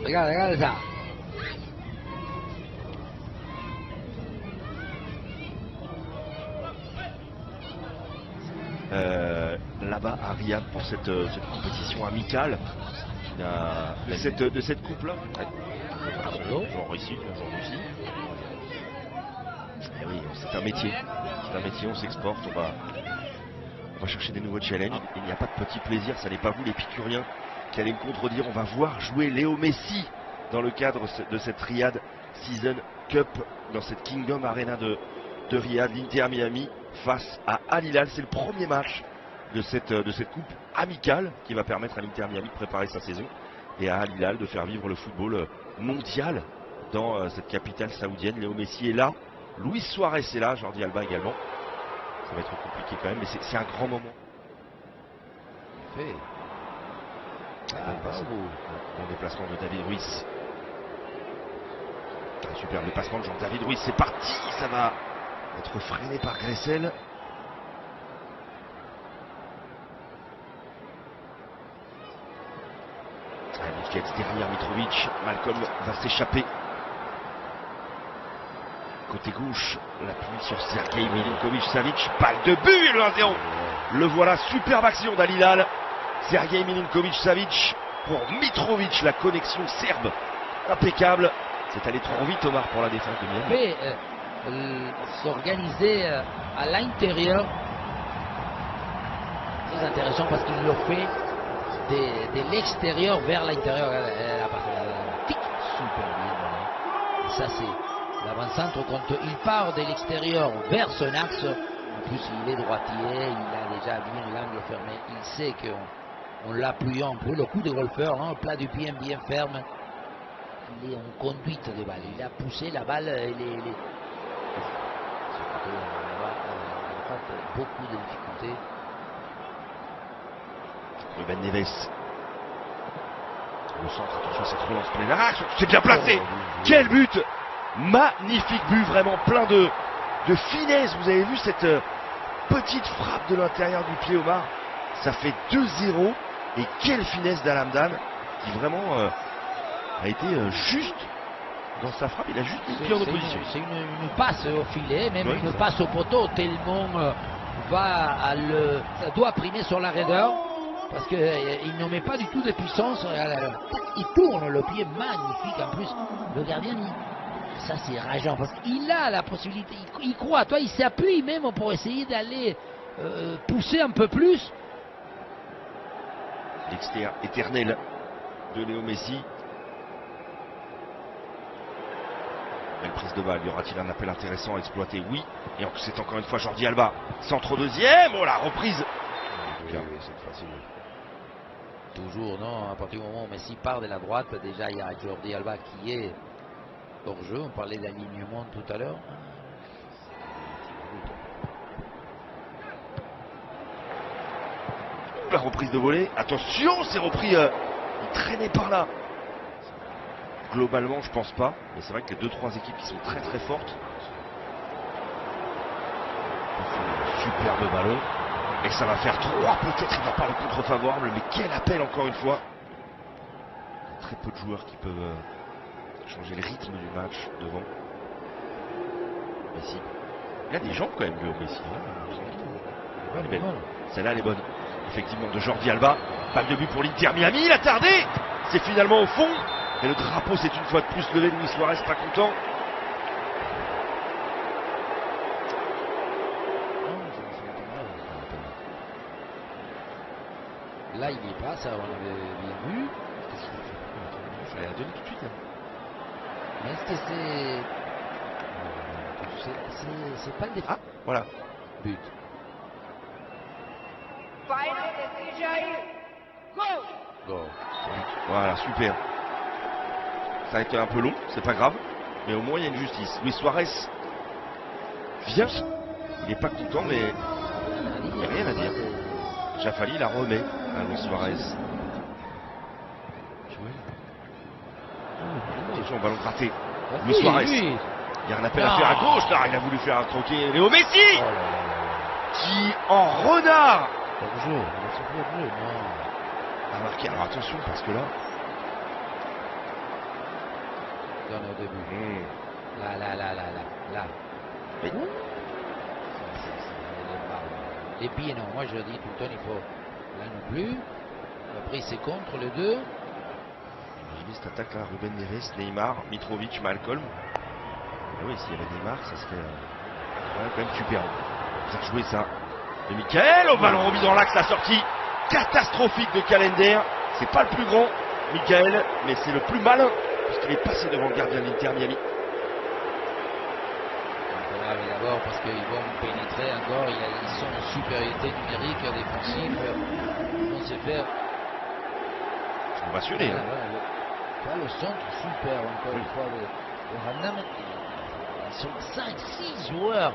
Regarde ça. Là-bas à Riyad pour cette compétition amicale de cette coupe-là. Genre ici, genre Russie. Et oui, c'est un métier. C'est un métier, on s'exporte, on va chercher des nouveaux challenges. Il n'y a pas de petit plaisir, ça n'est pas vous les Picuriens qui allez me contredire. On va voir jouer Léo Messi dans le cadre de cette Riyad Season Cup, dans cette Kingdom Arena de Riyad, l'Inter Miami face à Al Hilal. C'est le premier match de cette coupe amicale qui va permettre à l'Inter Miami de préparer sa saison et à Al Hilal de faire vivre le football mondial dans cette capitale saoudienne. Léo Messi est là, Luis Suarez est là, Jordi Alba également. Ça va être compliqué quand même, mais c'est un grand moment. Bon déplacement de David Ruiz. Un super déplacement de Jean-David Ruiz, c'est parti, ça va être freiné par Gressel. Busquets derrière Mitrovic, Malcolm va s'échapper. Côté gauche, l'appui sur Sergej Milinkovic-Savic, balle de but, le 1-0. Le voilà, superbe action d'Al Hilal. Sergej Milinkovic-Savic pour Mitrovic, la connexion serbe, impeccable. C'est allé trop vite, Omar, pour la défense de Miami. S'organiser à l'intérieur, c'est intéressant parce qu'il le fait de l'extérieur vers l'intérieur. Super bien. Ça c'est l'avant-centre quand il part de l'extérieur vers son axe. En plus il est droitier, il a déjà bien l'angle fermé. Il sait qu'en l'appuyant pour le coup de golfeur, hein, plat du pied bien ferme, il est en conduite de balle. Il a poussé la balle. Beaucoup de difficultés. Ruben Neves. Le centre, attention, cette relance pleine action, c'est bien placé. Quel but! Magnifique but, vraiment plein de finesse. Vous avez vu cette petite frappe de l'intérieur du pied, Omar. Ça fait 2-0. Et quelle finesse d'Alamdan qui vraiment a été juste dans sa frappe. Il a juste mis le pied en opposition. C'est une passe au filet, même oui, une passe au poteau, tellement ça doit primer sur la raideur. Parce qu'il ne met pas du tout de puissance. Il tourne le pied magnifique en plus. Le gardien, ça c'est rageant parce qu'il a la possibilité. Il croit, toi, il s'appuie même pour essayer d'aller pousser un peu plus. L'extérieur éternel de Léo Messi. Belle prise de balle. Y aura-t-il un appel intéressant à exploiter? Oui. Et c'est encore une fois Jordi Alba. Centre deuxième. Oh la reprise. Oui, c'est facile. Toujours, non, à partir du moment où Messi part de la droite, déjà il y a Jordi Alba qui est hors jeu. On parlait d'alignement tout à l'heure. La reprise de volée. Attention, c'est repris. Il traînait par là. Globalement, je pense pas. Mais c'est vrai que les 2-3 équipes qui sont très très fortes. Superbe ballon. Et ça va faire 3, peut-être il va pas le contre favorable, mais quel appel encore une fois. Il y a très peu de joueurs qui peuvent changer le rythme du match devant. Messi. Il y a des jambes quand même, Léo Messi. Elle est belle. Celle-là, elle est bonne. Effectivement, de Jordi Alba. Balle de but pour l'Inter Miami, il a tardé. C'est finalement au fond. Et le drapeau, c'est une fois de plus levé. Luis Suarez pas content. Là, il n'y est pas, ça on avait bien vu. Ça l'a donné tout de suite. Mais est-ce que c'est pas le défaut? Ah, voilà. But. Go. Voilà, super. Ça a été un peu long, c'est pas grave. Mais au moins, il y a une justice. Luis Suarez vient. Il n'est pas content, mais il n'y a rien à dire. Jafali la remet à Luis Suarez. Attention, ballon raté. Luis Suarez. Il y a un appel à faire à gauche. Là, il a voulu faire un croquet. Léo Messi qui en renard a marqué. Alors attention parce que là, donne au début. Là. Mais- Les pieds, non. Moi, je dis tout le temps, il faut. Là non plus. Après, c'est contre les deux. Imaginez cette attaque là, Ruben Neves, Neymar, Mitrovic, Malcolm. Ah oui, s'il y avait Neymar, ça serait quand même superbe. Vous avez joué ça. Et Michael au ballon remis dans l'axe, la sortie catastrophique de Calender. C'est pas le plus grand, Michael, mais c'est le plus malin, puisqu'il est passé devant le gardien de l'Inter Miami. D'abord parce qu'ils vont pénétrer encore, ils sont en supériorité numérique défensive. Ils vont se faire. Ils sont passionnés. Voilà, le centre super encore une fois. Le Randam, ils sont 5-6 joueurs.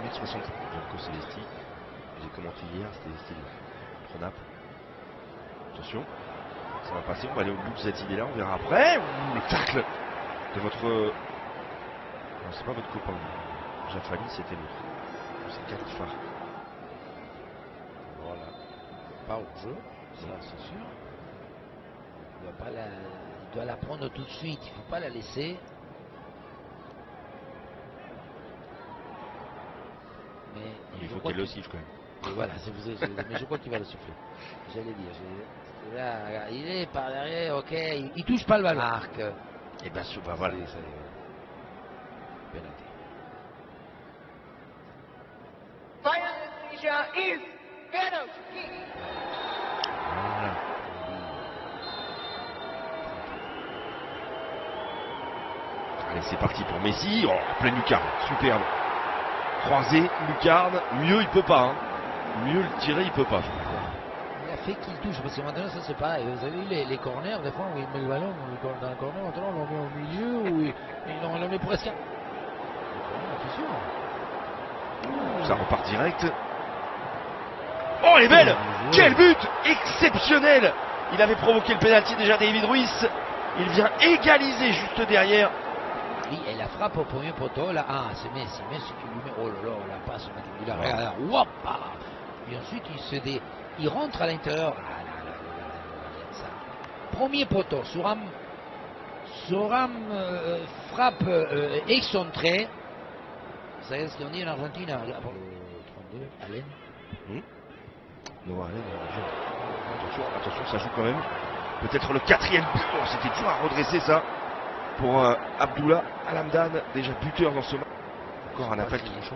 m 60 Gianco Celesti. J'ai commenté hier, c'était style contre Naples. Attention, ça va passer, on va aller au bout de cette idée là, on verra après. Ouh, le tacle de votre. Non, c'est pas votre copain. Jaffali, c'était l'autre. C'est Khalifa. Voilà. Pas au jeu, ça c'est sûr. Il doit la prendre tout de suite, il ne faut pas la laisser. Mais il faut qu'il le siffle quand même. Et voilà, mais je crois qu'il va le souffler. J'allais dire. Là, il est par derrière, ok, il touche pas le ballon. Marc. Et bien, voilà. Penalty. Voilà. Allez, c'est parti pour Messi. Oh, pleine lucarne, superbe. Croisé, lucarne, mieux il peut pas. Hein. Mieux le tirer, il peut pas. Il a fait qu'il touche, parce que maintenant ça c'est pareil. Vous avez vu les corners, des fois où il met le ballon dans le corner, maintenant on le met au milieu, on le met presque. C'est sûr. Ça repart direct. Oh, elle est belle! Quel but exceptionnel! Il avait provoqué le pénalty déjà, David Ruiz. Il vient égaliser juste derrière. Oui, et la frappe au premier poteau, là, c'est Messi. Messi qui lui met, oh là là, la passe, il a regarde, woupa! Et ensuite, il rentre à l'intérieur. Premier poteau, Thuram frappe excentrée. Vous savez ce qu'on dit en Argentine? 32, Allen. Non, Allen, attention, ça joue quand même. Peut-être le quatrième but. Oh, c'était dur à redresser ça. Pour Abdullah Al-Hamdan, déjà buteur dans ce match. Encore un appel qui bouchon.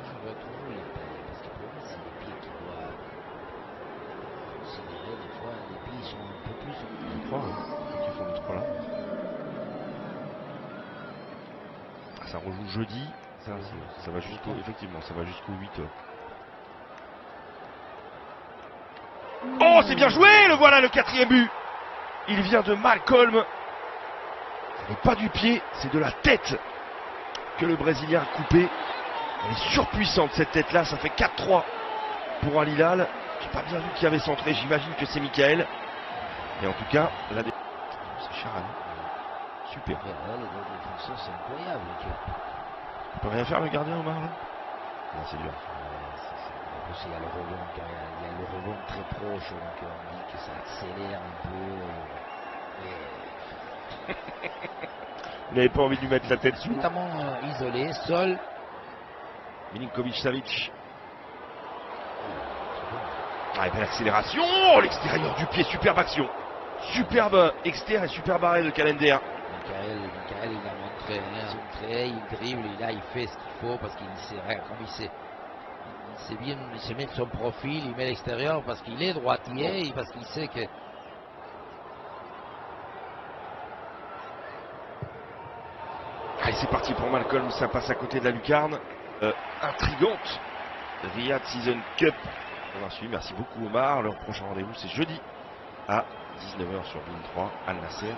Je vois toujours les pieds, parce que pour moi c'est les pieds qui doivent considérer des fois, les pieds sont un peu plus. Je crois, qu'ils font le 3 là. Ah, ça rejoue jeudi. Ça va jusqu'au. Effectivement, ça va jusqu'au 8. Oh, c'est bien joué, le voilà le quatrième but. Il vient de Malcolm. Ce n'est pas du pied, c'est de la tête que le Brésilien a coupé. Elle est surpuissante cette tête-là, ça fait 4-3 pour Al Hilal. J'ai pas bien vu qui avait centré, j'imagine que c'est Michael. Et en tout cas, c'est Charan. Super. Les défenseurs, c'est incroyable. Il peut rien faire le gardien Omar là? Non, c'est dur. En plus, il y a le rebond très proche, donc on dit que ça accélère un peu. Vous n'avez pas envie de lui mettre la tête sous. Notamment isolé, Sol. Milinkovic Savic. Ah, et belle accélération. Oh, l'extérieur du pied, superbe action. Superbe externe et superbe arrêt de Calender. Michael, il a montré, il dribble, et là il fait ce qu'il faut parce qu'il sait, comme il sait bien, il sait mettre son profil, il met l'extérieur parce qu'il est droitier et parce qu'il sait que. Allez, c'est parti pour Malcolm, ça passe à côté de la lucarne. Intrigante. Riyad Season Cup. On va suivre, merci beaucoup Omar. Leur prochain rendez-vous c'est jeudi à 19h sur Bein 3 Al Nasser.